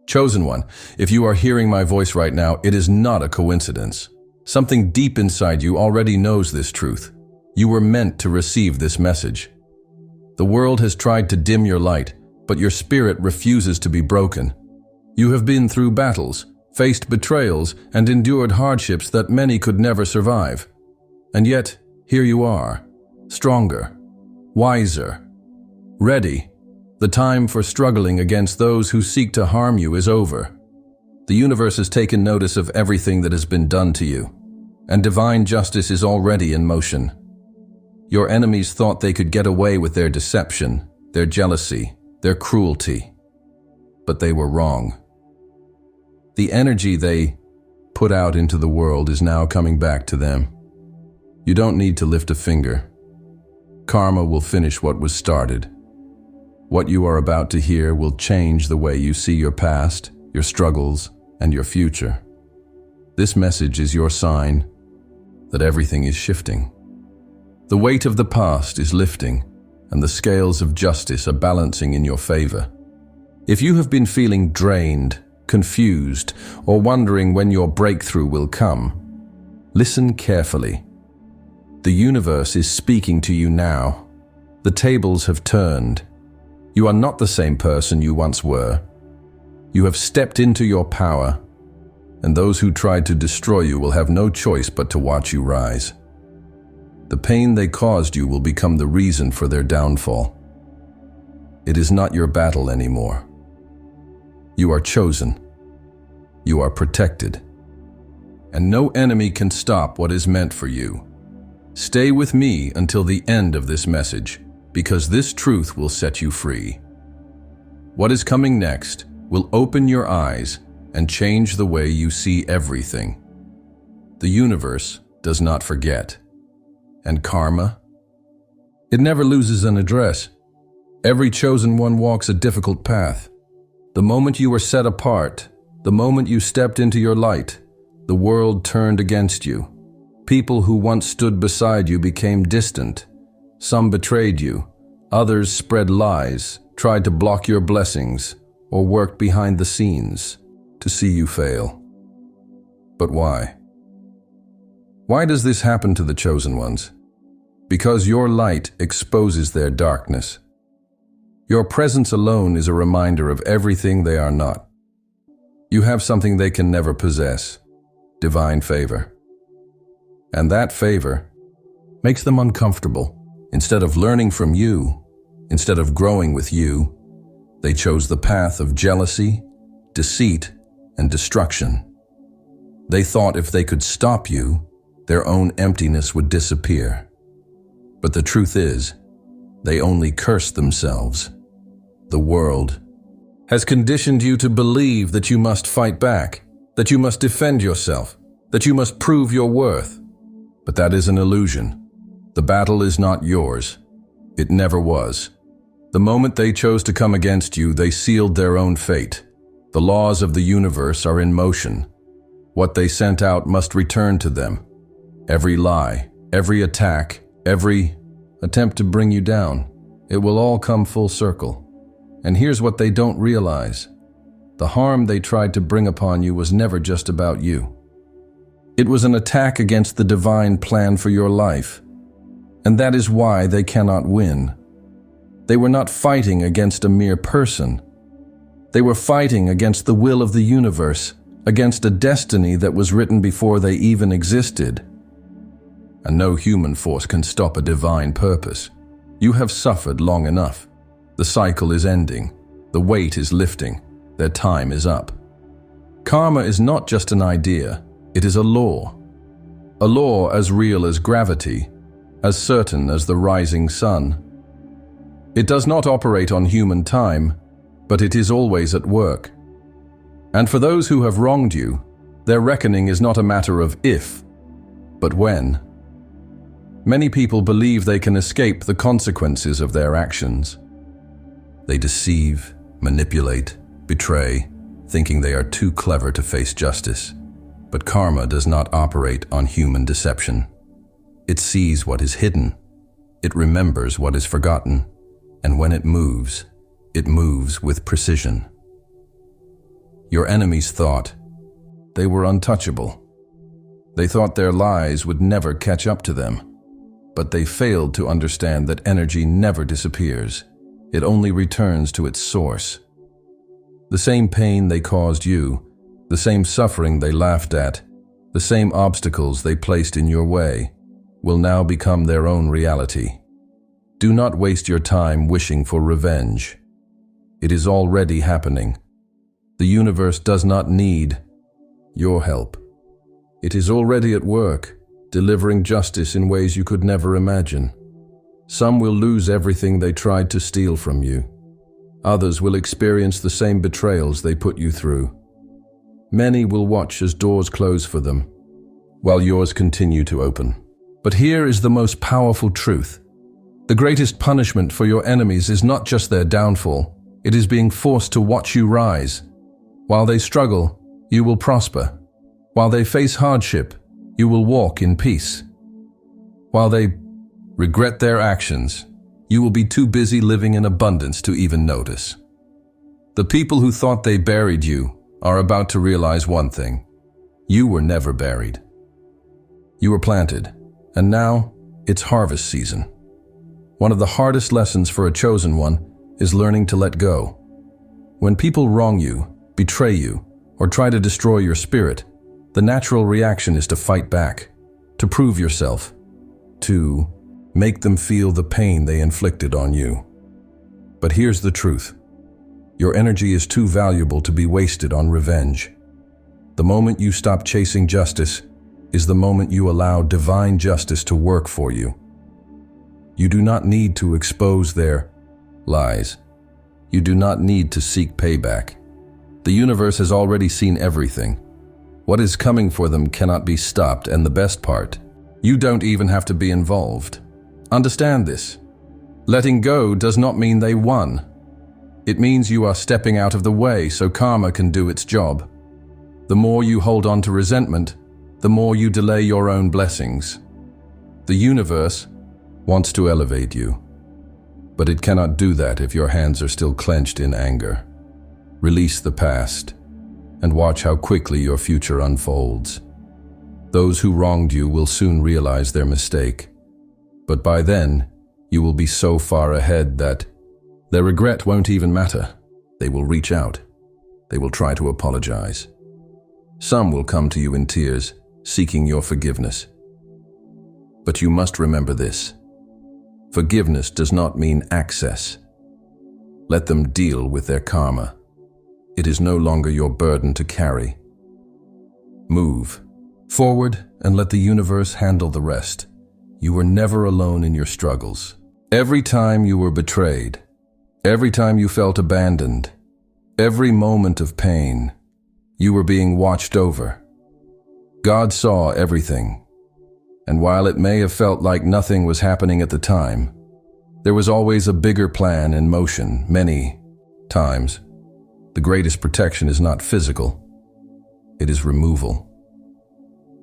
Chosen one, if you are hearing my voice right now, it is not a coincidence. Something deep inside you already knows this truth. You were meant to receive this message. The world has tried to dim your light, but your spirit refuses to be broken. You have been through battles, faced betrayals, and endured hardships that many could never survive. And yet, here you are, stronger, wiser, ready. The time for struggling against those who seek to harm you is over. The universe has taken notice of everything that has been done to you, and divine justice is already in motion. Your enemies thought they could get away with their deception, their jealousy, their cruelty, but they were wrong. The energy they put out into the world is now coming back to them. You don't need to lift a finger. Karma will finish what was started. What you are about to hear will change the way you see your past, your struggles, and your future. This message is your sign that everything is shifting. The weight of the past is lifting, and the scales of justice are balancing in your favor. If you have been feeling drained, confused, or wondering when your breakthrough will come, listen carefully. The universe is speaking to you now. The tables have turned. You are not the same person you once were. You have stepped into your power, and those who tried to destroy you will have no choice but to watch you rise. The pain they caused you will become the reason for their downfall. It is not your battle anymore. You are chosen. You are protected. And no enemy can stop what is meant for you. Stay with me until the end of this message, because this truth will set you free. What is coming next will open your eyes and change the way you see everything. The universe does not forget. And karma? It never loses an address. Every chosen one walks a difficult path. The moment you were set apart, the moment you stepped into your light, the world turned against you. People who once stood beside you became distant. Some betrayed you, others spread lies, tried to block your blessings, or worked behind the scenes to see you fail. But why? Why does this happen to the chosen ones? Because your light exposes their darkness. Your presence alone is a reminder of everything they are not. You have something they can never possess: divine favor. And that favor makes them uncomfortable. Instead of learning from you, instead of growing with you, they chose the path of jealousy, deceit, and destruction. They thought if they could stop you, their own emptiness would disappear. But the truth is, they only cursed themselves. The world has conditioned you to believe that you must fight back, that you must defend yourself, that you must prove your worth. But that is an illusion. The battle is not yours. It never was. The moment they chose to come against you, they sealed their own fate. The laws of the universe are in motion. What they sent out must return to them. Every lie, every attack, every attempt to bring you down, it will all come full circle. And here's what they don't realize. The harm they tried to bring upon you was never just about you. It was an attack against the divine plan for your life. And that is why they cannot win. They were not fighting against a mere person. They were fighting against the will of the universe, against a destiny that was written before they even existed. And no human force can stop a divine purpose. You have suffered long enough. The cycle is ending. The weight is lifting. Their time is up. Karma is not just an idea. It is a law. A law as real as gravity, as certain as the rising sun. It does not operate on human time, but it is always at work. And for those who have wronged you, their reckoning is not a matter of if, but when. Many people believe they can escape the consequences of their actions. They deceive, manipulate, betray, thinking they are too clever to face justice. But karma does not operate on human deception. It sees what is hidden. It remembers what is forgotten. And when it moves with precision. Your enemies thought they were untouchable. They thought their lies would never catch up to them. But they failed to understand that energy never disappears. It only returns to its source. The same pain they caused you, the same suffering they laughed at, the same obstacles they placed in your way, will now become their own reality. Do not waste your time wishing for revenge. It is already happening. The universe does not need your help. It is already at work, delivering justice in ways you could never imagine. Some will lose everything they tried to steal from you. Others will experience the same betrayals they put you through. Many will watch as doors close for them, while yours continue to open. But here is the most powerful truth. The greatest punishment for your enemies is not just their downfall, it is being forced to watch you rise. While they struggle, you will prosper. While they face hardship, you will walk in peace. While they regret their actions, you will be too busy living in abundance to even notice. The people who thought they buried you are about to realize one thing. You were never buried. You were planted, and now it's harvest season. One of the hardest lessons for a chosen one is learning to let go. When people wrong you, betray you, or try to destroy your spirit, the natural reaction is to fight back, to prove yourself, to make them feel the pain they inflicted on you. But here's the truth. Your energy is too valuable to be wasted on revenge. The moment you stop chasing justice is the moment you allow divine justice to work for you. You do not need to expose their lies. You do not need to seek payback. The universe has already seen everything. What is coming for them cannot be stopped, and the best part, you don't even have to be involved. Understand this. Letting go does not mean they won. It means you are stepping out of the way so karma can do its job. The more you hold on to resentment, the more you delay your own blessings. The universe wants to elevate you, but it cannot do that if your hands are still clenched in anger. Release the past and watch how quickly your future unfolds. Those who wronged you will soon realize their mistake, but by then you will be so far ahead that their regret won't even matter. They will reach out. They will try to apologize. Some will come to you in tears, seeking your forgiveness. But you must remember this. Forgiveness does not mean access. Let them deal with their karma. It is no longer your burden to carry. Move forward and let the universe handle the rest. You were never alone in your struggles. Every time you were betrayed, every time you felt abandoned, every moment of pain, you were being watched over. God saw everything, and while it may have felt like nothing was happening at the time, there was always a bigger plan in motion. Many times, the greatest protection is not physical, it is removal.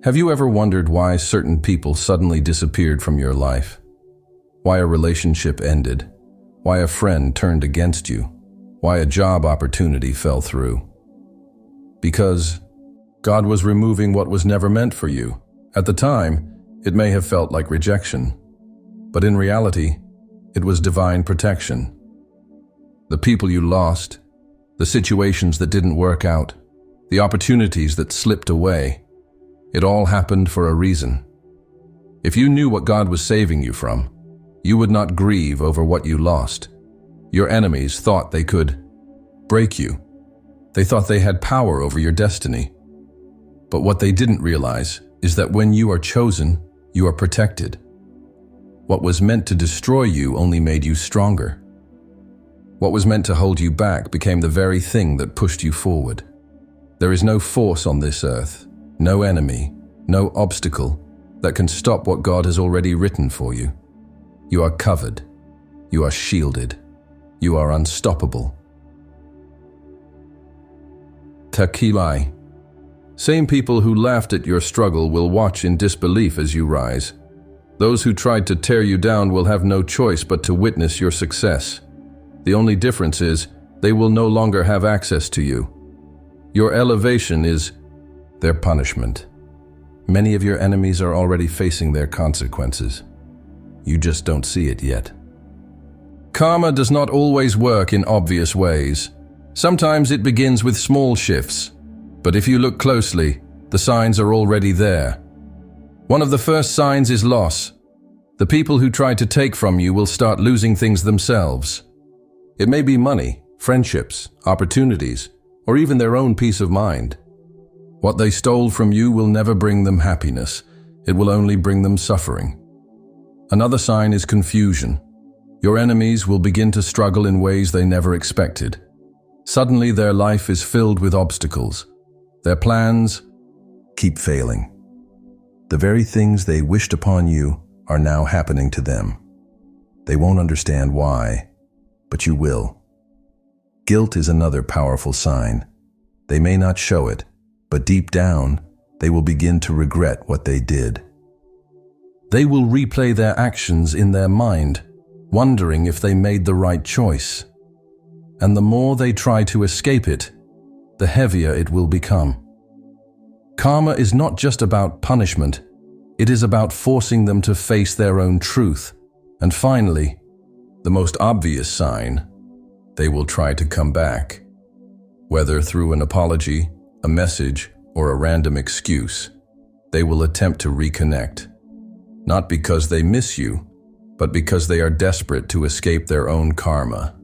Have you ever wondered why certain people suddenly disappeared from your life? Why a relationship ended? Why a friend turned against you? Why a job opportunity fell through? Because God was removing what was never meant for you. At the time, it may have felt like rejection, but in reality, it was divine protection. The people you lost, the situations that didn't work out, the opportunities that slipped away, it all happened for a reason. If you knew what God was saving you from, you would not grieve over what you lost. Your enemies thought they could break you. They thought they had power over your destiny. But what they didn't realize is that when you are chosen, you are protected. What was meant to destroy you only made you stronger. What was meant to hold you back became the very thing that pushed you forward. There is no force on this earth, no enemy, no obstacle that can stop what God has already written for you. You are covered. You are shielded. You are unstoppable. Takilai. Same people who laughed at your struggle will watch in disbelief as you rise. Those who tried to tear you down will have no choice but to witness your success. The only difference is they will no longer have access to you. Your elevation is their punishment. Many of your enemies are already facing their consequences. You just don't see it yet. Karma does not always work in obvious ways. Sometimes it begins with small shifts, but if you look closely, the signs are already there. One of the first signs is loss. The people who try to take from you will start losing things themselves. It may be money, friendships, opportunities, or even their own peace of mind. What they stole from you will never bring them happiness. It will only bring them suffering. Another sign is confusion. Your enemies will begin to struggle in ways they never expected. Suddenly their life is filled with obstacles. Their plans keep failing. The very things they wished upon you are now happening to them. They won't understand why, but you will. Guilt is another powerful sign. They may not show it, but deep down, they will begin to regret what they did. They will replay their actions in their mind, wondering if they made the right choice. And the more they try to escape it, the heavier it will become. Karma is not just about punishment, it is about forcing them to face their own truth. And finally, the most obvious sign, they will try to come back. Whether through an apology, a message, or a random excuse, they will attempt to reconnect. Not because they miss you, but because they are desperate to escape their own karma.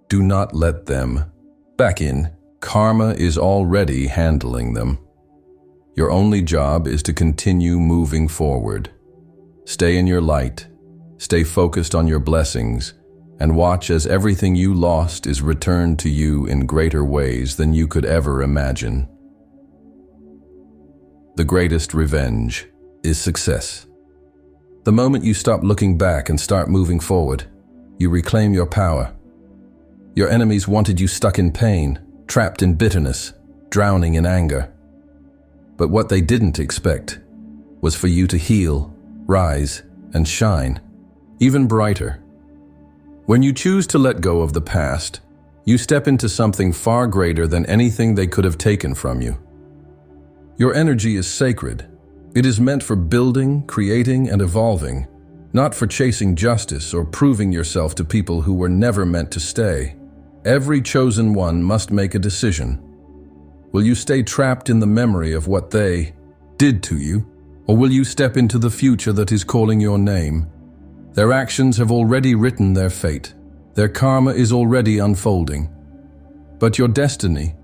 Do not let them back in. Karma is already handling them. Your only job is to continue moving forward. Stay in your light, stay focused on your blessings, and watch as everything you lost is returned to you in greater ways than you could ever imagine. The greatest revenge is success. The moment you stop looking back and start moving forward, you reclaim your power. Your enemies wanted you stuck in pain, trapped in bitterness, drowning in anger. But what they didn't expect was for you to heal, rise, and shine, even brighter. When you choose to let go of the past, you step into something far greater than anything they could have taken from you. Your energy is sacred. It is meant for building, creating, and evolving, not for chasing justice or proving yourself to people who were never meant to stay. Every chosen one must make a decision. Will you stay trapped in the memory of what they did to you, or will you step into the future that is calling your name? Their actions have already written their fate. Their karma is already unfolding. But your destiny,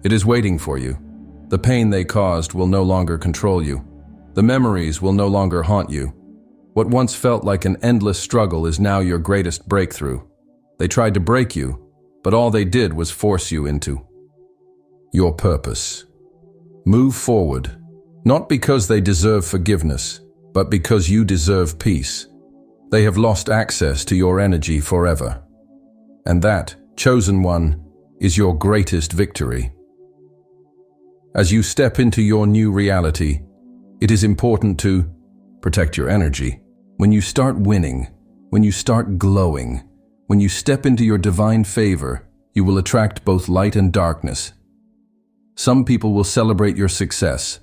it is waiting for you. The pain they caused will no longer control you. The memories will no longer haunt you. What once felt like an endless struggle is now your greatest breakthrough. They tried to break you, but all they did was force you into your purpose. Move forward, not because they deserve forgiveness, but because you deserve peace. They have lost access to your energy forever. And that, chosen one, is your greatest victory. As you step into your new reality, it is important to protect your energy. When you start winning, when you start glowing, when you step into your divine favor, you will attract both light and darkness. Some people will celebrate your success.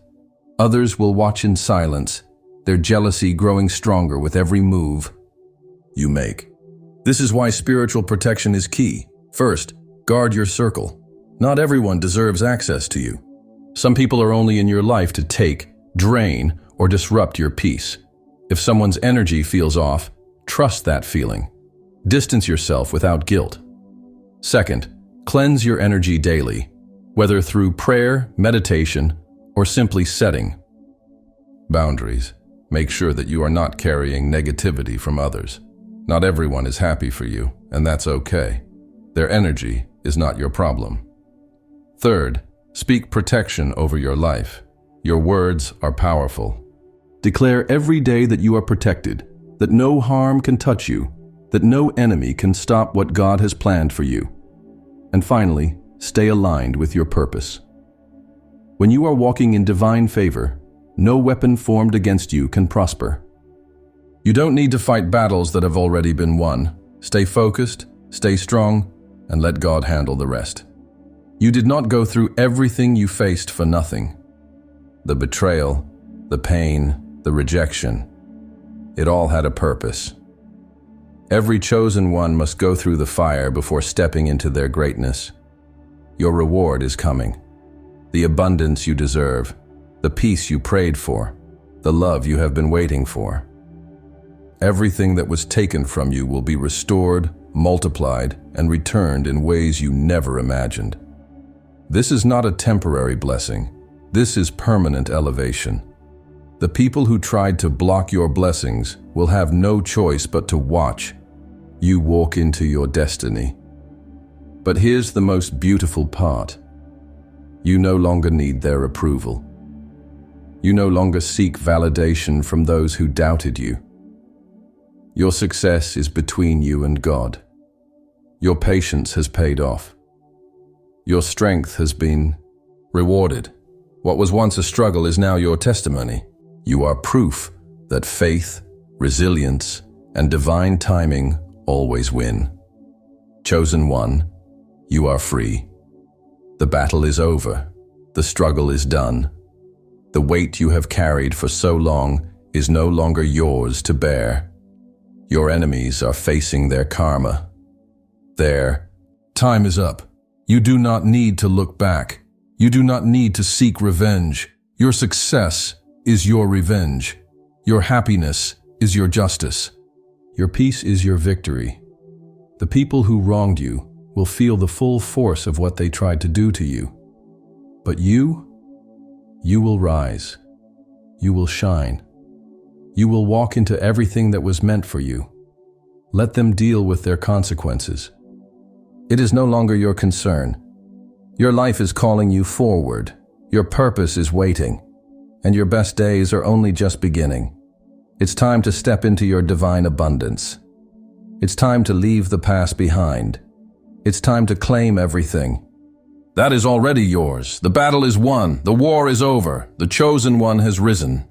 Others will watch in silence, their jealousy growing stronger with every move you make. This is why spiritual protection is key. First, guard your circle. Not everyone deserves access to you. Some people are only in your life to take, drain, or disrupt your peace. If someone's energy feels off, trust that feeling. Distance yourself without guilt. Second, cleanse your energy daily, whether through prayer, meditation, or simply setting boundaries. Make sure that you are not carrying negativity from others. Not everyone is happy for you, and that's okay. Their energy is not your problem. Third, speak protection over your life. Your words are powerful. Declare every day that you are protected, that no harm can touch you, that no enemy can stop what God has planned for you. And finally, stay aligned with your purpose. When you are walking in divine favor, no weapon formed against you can prosper. You don't need to fight battles that have already been won. Stay focused, stay strong, and let God handle the rest. You did not go through everything you faced for nothing. The betrayal, the pain, the rejection, it all had a purpose. Every chosen one must go through the fire before stepping into their greatness. Your reward is coming. The abundance you deserve, the peace you prayed for, the love you have been waiting for. Everything that was taken from you will be restored, multiplied, and returned in ways you never imagined. This is not a temporary blessing. This is permanent elevation. The people who tried to block your blessings will have no choice but to watch you walk into your destiny. But here's the most beautiful part. You no longer need their approval. You no longer seek validation from those who doubted you. Your success is between you and God. Your patience has paid off. Your strength has been rewarded. What was once a struggle is now your testimony. You are proof that faith, resilience, and divine timing always win. Chosen one, you are free. The battle is over. The struggle is done. The weight you have carried for so long is no longer yours to bear. Your enemies are facing their karma. Their time is up. You do not need to look back. You do not need to seek revenge. Your success is your revenge. Your happiness is your justice. Your peace is your victory. The people who wronged you will feel the full force of what they tried to do to you. But you will rise. You will shine. You will walk into everything that was meant for you. Let them deal with their consequences. It is no longer your concern. Your life is calling you forward. Your purpose is waiting. And your best days are only just beginning. It's time to step into your divine abundance. It's time to leave the past behind. It's time to claim everything. That is already yours. The battle is won. The war is over. The chosen one has risen.